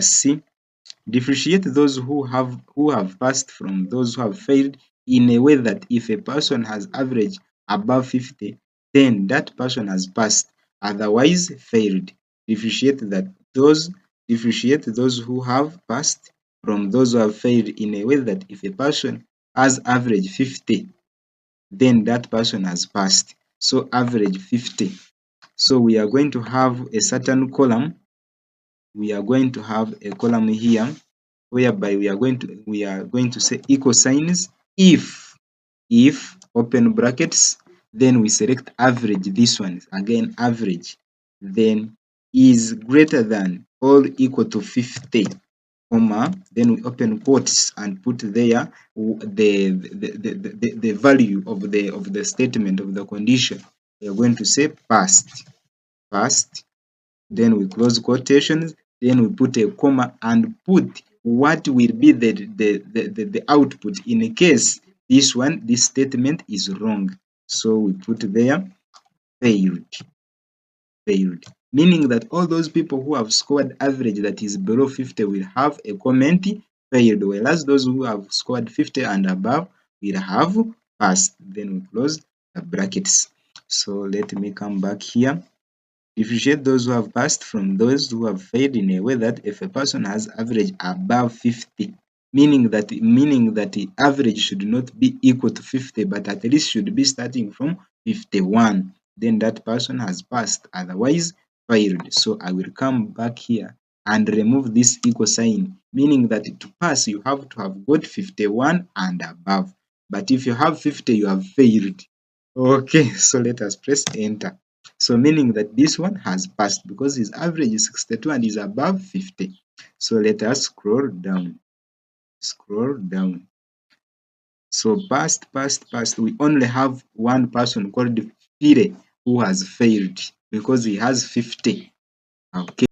C. Differentiate those who have passed from those who have failed in a way that if a person has averaged above 50, then that person has passed, otherwise failed. Differentiate those who have passed from those who have failed in a way that if a person has average 50, then that person has passed. So average 50. So we are going to have a certain column. We are going to have a column here whereby we are going to say equal signs if open brackets, then we select average, this one again average, then is greater than or equal to 50, comma, then we open quotes and put there the value of the statement of the condition. We are going to say passed, then we close quotations, then we put a comma and put what will be the output in case this statement is wrong. So we put there failed, meaning that all those people who have scored average that is below 50 will have a comment failed, whereas those who have scored 50 and above will have passed. Then we close the brackets. So let me come back here. Differentiate those who have passed from those who have failed in a way that if a person has average above 50, meaning that the average should not be equal to 50, but at least should be starting from 51, then that person has passed, otherwise failed. So I will come back here and remove this equal sign, meaning that to pass you have to have got 51 and above. But if you have 50, you have failed. Okay, so let us press enter. So meaning that this one has passed because his average is 62 and is above 50. So let us scroll down. So passed. We only have one person called Fire who has failed because he has 50. Okay.